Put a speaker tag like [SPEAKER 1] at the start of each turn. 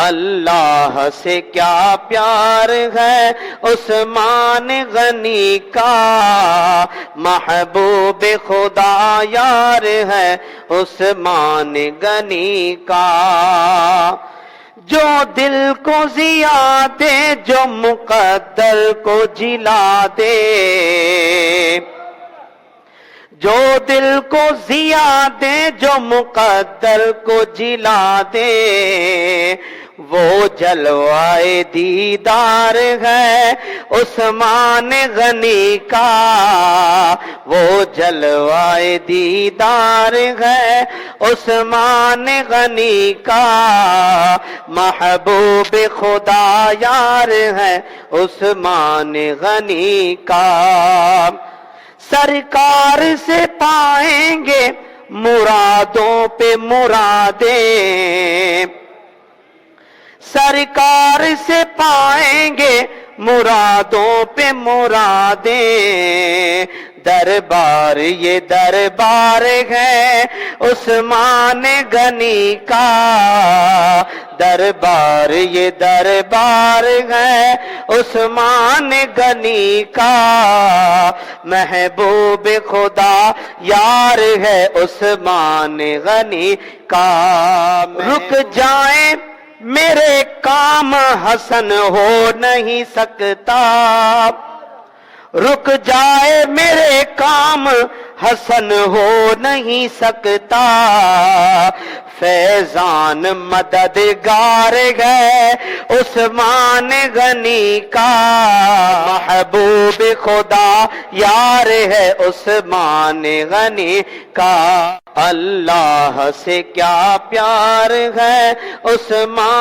[SPEAKER 1] اللہ سے کیا پیار ہے عثمان غنی کا، محبوب خدا یار ہے عثمان غنی کا۔ جو دل کو ضیا دے، جو مقدر کو جلا دے، جو دل کو ضیا دے، جو مقدر کو جلا دے، وہ جلوائے دیدار ہے عثمان غنی کا، وہ جلوائے دیدار ہے عثمان غنی کا، محبوب خدا یار ہے عثمان غنی کا۔ سرکار سے پائیں گے مرادوں پہ مرادیں، سرکار سے پائیں گے مرادوں پہ مرادیں، دربار یہ دربار ہے عثمان غنی کا، دربار یہ دربار ہے عثمان غنی کا، محبوب خدا یار ہے عثمان غنی کا۔ رک جائیں میرے کام حسن ہو نہیں سکتا، رک جائے میرے کام حسن ہو نہیں سکتا، فیضان مددگار ہے عثمان غنی کا، محبوب خدا یار ہے عثمان غنی کا۔ اللہ سے کیا پیار ہے عثمان